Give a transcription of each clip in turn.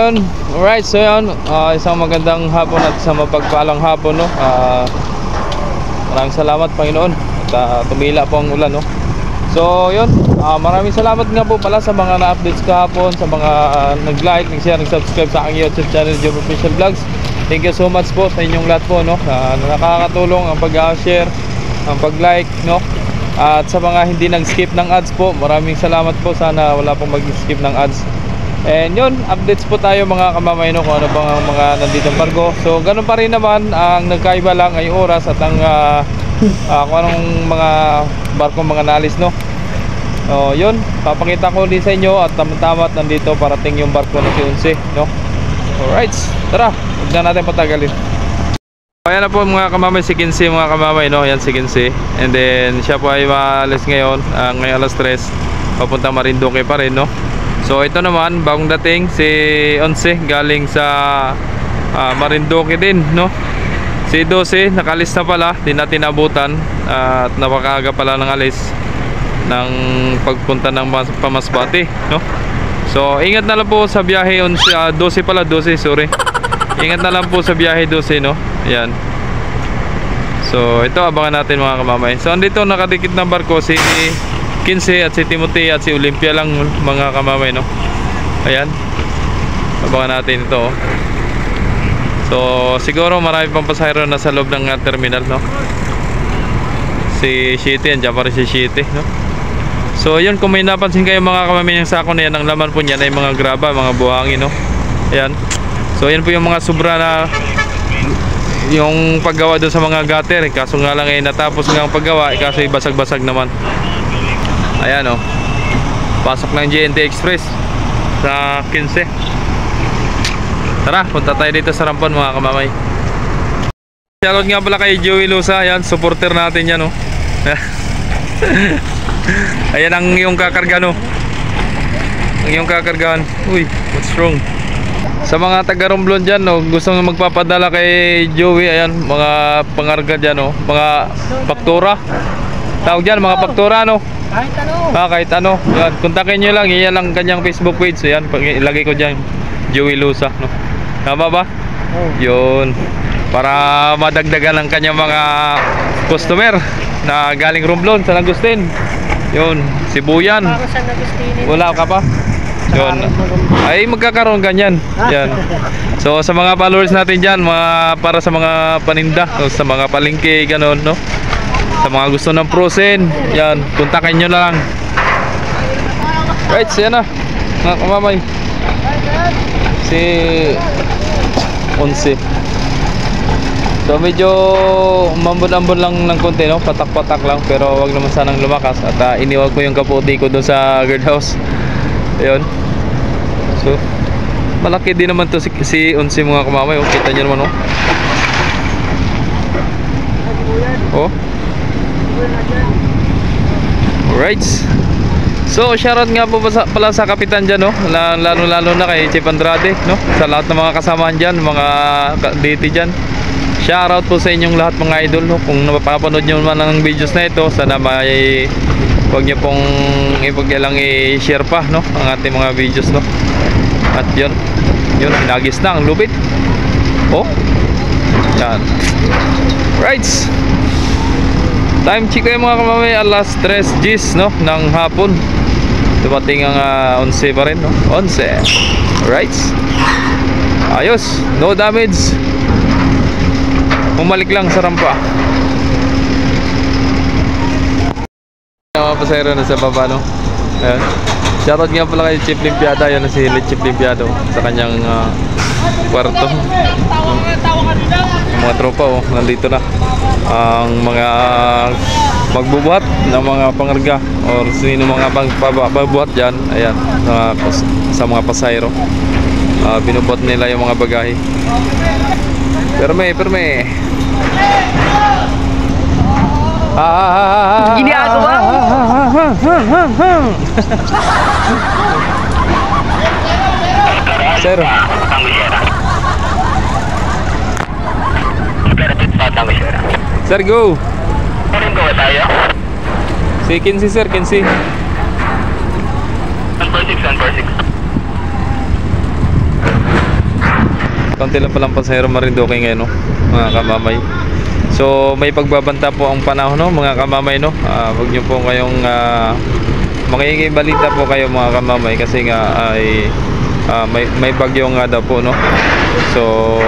yun. Alright, so yun, isang magandang hapon at isang mapagpalang hapon, no. Maraming salamat, Panginoon. At tumila po ang ulan, no. So yun, maraming salamat nga po pala sa mga na-updates kahapon, sa mga nag-like, nag-share, nag-subscribe sa aking YouTube channel, Joe Official Vlogs. Thank you so much po sa inyong lahat po, no. Nakakatulong ang pag-share, ang pag-like, no. At sa mga hindi nag-skip ng ads po, maraming salamat po. Sana wala pong mag-skip ng ads. And yun, updates po tayo mga kamamay, no, kung ano bang ang mga nanditong barko. So ganun pa rin naman, ang nagkaiba lang ay oras at ang kung anong mga barko mga nalis, no. So yun, papakita ko din sa inyo at tama-tama at nandito parating yung barko na si Unse, no. Alright, tara, huwag na natin patagalin. Ayan na po mga kamamay, si Kinsi mga kamamay, no. Yan si Kinsi. And then siya po ay maalis ngayon, ngayon alas 3, papunta Marinduque pa rin, no. So ito naman, bagong dating si Unse, galing sa Marinduque din, no. Si 12 nakalis na pala, di natin abutan at napakaaga pala ng alis ng pagpunta ng Pamasbate, no. So ingat na lang po sa biyahe 12 pala, 12, sorry. Ingat na lang po sa biyahe 12, no. Ayan. So ito abangan natin mga kamamay. So andito nakadikit ng barko si Kinse at si Timothy at si Olympia lang mga kamamay, no. Ayan, abangan natin ito, oh. So siguro marami pang pasahero na sa loob ng terminal, no. Si Shitty, andyan pa rin si Shitty, no. So yun, kung may napansin kayo mga kamamay, yung sako na yan, ang laman po niyan ay mga graba, mga buhangin, no. Ayan. So yan po yung mga sobra na yung paggawa doon sa mga gutter, kaso nga lang natapos nga ang paggawa, kaso basag-basag naman. Ayan, oh. Pasok ng JNT Express sa 15. Tara, punta tayo dito sa Rampon mga kamamay. Shoutout nga pala kay Joey Lusa. Ayan, supporter natin yan, oh. Ayan ang iyong kakarga, no. Ang iyong kakargahan. Uy, what's wrong? Sa mga taga Romblon dyan, no, gustong magpapadala kay Joey, ayan, mga pangarga dyan, no. Mga faktura. Tawag dyan, mga faktura, no. Kahit ano. Kahit ano. Yan, kontakin nyo lang. Yan lang kanyang Facebook page. So yan, ilagay ko dyan, Joey Lusa, no? Tama ba? Oh. Yun. Para madagdagan ang kanyang mga customer na galing Romblon, San Agustin. Yun, Sibuyan. Para San Agustin. Wala ka pa? Yun. Ay magkakaroon ganyan. Yan. So sa mga followers natin dyan, para sa mga paninda, so, sa mga palengke, ganon, no? Sa mga gusto ng frozen, yan, kontakin nyo lang. Right, siya na mga kamamay, si Unse. So medyo mambon-ambon lang ng konti, no? Patak-patak lang, pero wag naman sanang lumakas. At iniwag ko yung kaputi ko doon sa guardhouse. Ayun. So malaki din naman to si Unse mga kamamay, oh. Kita nyo naman, oh. Oh. Alright. So shoutout nga po pala sa kapitan dyan, no? Lalo na kay Chief Andrade, no? Sa lahat ng mga kasamahan dyan, mga DT dyan. Shoutout po sa inyong lahat mga idol, no? Kung napapanood nyo naman ng videos na ito, sana may huwag nyo pong ipagyalang i-share pa, no? Ang ating mga videos, no? At yun, hinagis na ang lubid. Oh, yan. Right. Time check kayo mga kamamay, alas 3 Gs, no, ng hapon. Dumating ang 11 pa rin, no? 11. Alright. Ayos, no damage. Bumalik lang sa rampa. Mga pasahero na sa baba, no? Ayan. Shoutout nga pala kay Chief Limpiada. Yan na si Chief Limpiado sa kanyang kwarto. Mga tropa, oh, nandito na ang mga magbubuhat ng mga pangarga or sino mga pagbubuhat dyan. Ayan, sa mga pasahero, binubuhat nila yung mga bagahe. Perme ginagawa sir. Sir, go. Si Kinsi, sir, Kinsi. 146. kaunti lang palang pasahero Marinduque ngayon, no, mga kamamay. So may pagbabanta po ang panahon, no, mga kamamay, no. Huwag niyo po kayong makikibalita po kayo, mga kamamay, kasi nga ay may bagyo nga daw po, no. So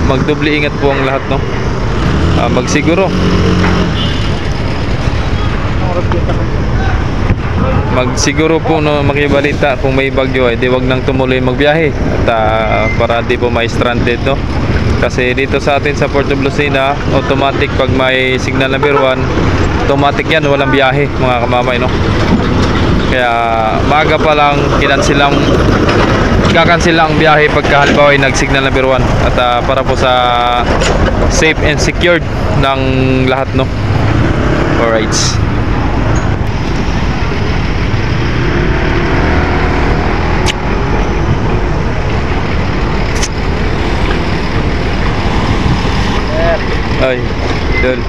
magdubli ingat po ang lahat, no. Magsiguro po, no, makibalita kung may bagyo ay di wag nang tumuloy magbiyahe at para di po ma-stranded, no. Kasi dito sa atin sa Port of Lucena, automatic pag may signal number 1, automatic yan, walang biyahe, mga kamamay, no. Kaya maaga pa lang kakansel ang biyahe pagka halimbawa ay nag-signal number 1 at para po sa safe and secured ng lahat, no. Alright. Ay, dul.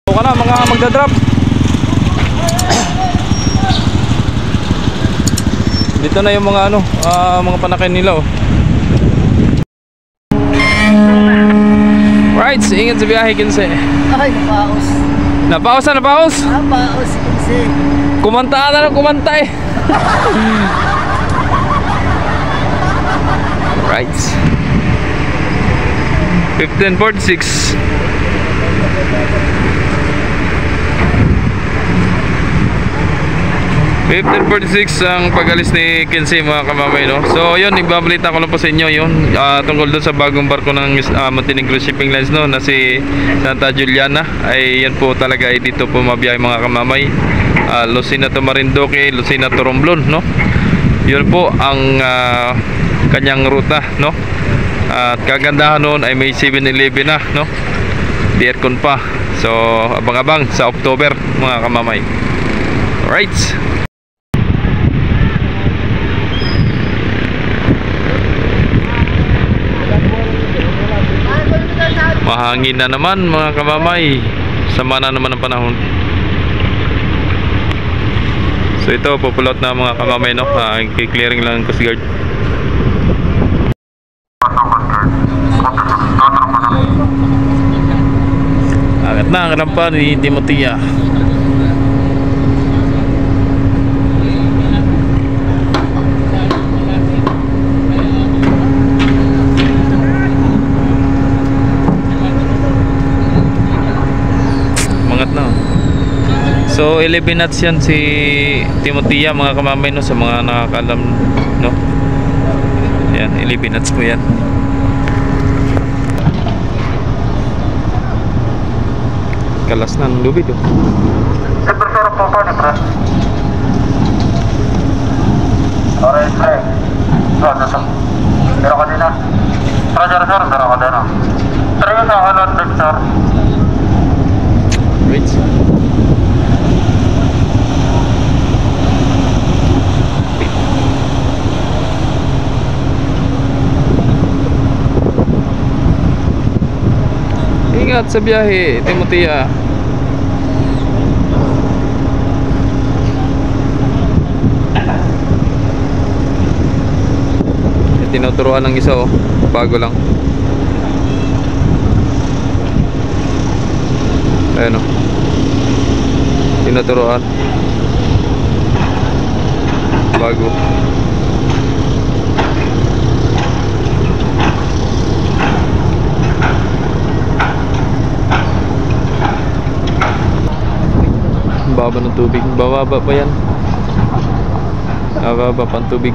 So na mga magdadrop. Dito na yung mga mga panakay nila, oh. Right, ingat sa biyahe, Kinse. Ay, napaos. Napaos na, napaos? Napaos, Kinse. Kumanta na lang, kumanta eh. Right. 1546. 1546 ang pag-alis ni Kinse, mga kamamay, no? So yun, ibabalita ko lang po sa inyo yun, tungkol doon sa bagong barko ng Montenegro Shipping Lines, no, na si Santa Juliana. Ay yan po talaga ay dito po mabiyahe, mga kamamay. Lucena to Marinduque, Lucena to Romblon, no? Yun po ang kanyang ruta, no? At kagandahan noon ay may 7-Eleven na, no? Di aircon pa. So abang-abang sa October, mga kamamay. Alright. Mahangin na naman, mga kamamay. Sama na naman ang panahon. So ito, pupulot na, mga kamamay, no? Clearing lang ang Coast Guard. Angat na ang rampa ni Timotia. So 11 knots yan si Timotia, mga kamamay, no, sa mga nakakalam, no. Yan, 11 knots po yan. Kalas na ng lubid, oh. Sebersoro po po ni pre. Orange pre. So. Pero ka din na. Roger sir, pero ka din na. Trio sa kanon din sir. Wait. Ingat sa biyahe, Timotia. Tinuturuan ng isa, oh. Bago lang. Ayan, oh. Tinuturuan. Bago. Baba ng tubig, bababa pa yan. Bababa pa ang tubig.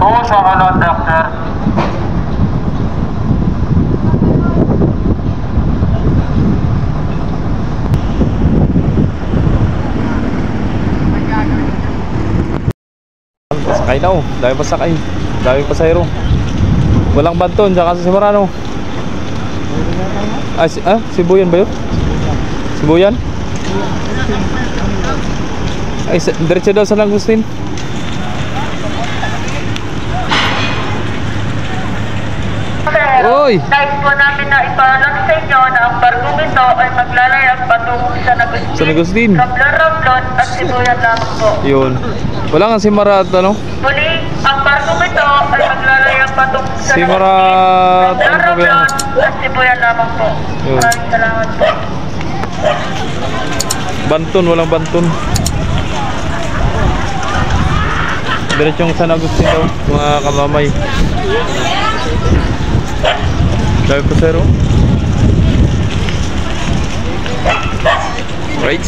Oo, sa kanon, doctor. Sakay daw, dami pa sakay, dami pasahero. Walang banton, tsaka sa Simorano. Sibuyan ba yun? Sibuyan? Ay, diretso daw sa Langustin. Uy! Nais po namin na ipaalam sa inyo na ang barkong ito ay maglalayag patungo sa San Agustin. Ramblon at Sibuyan lamang po. Yun. Wala nga si Mara at ano? Muli, ang barkong ito ay maglalayag patungo sa Si Mara at ano po yan? Ramblon at Sibuyan lamang po. Yun. Maraming salamat po. Banton, walang banton. Diretsong San Agustin daw, mga kamamay. Dami po sir, oh. Right.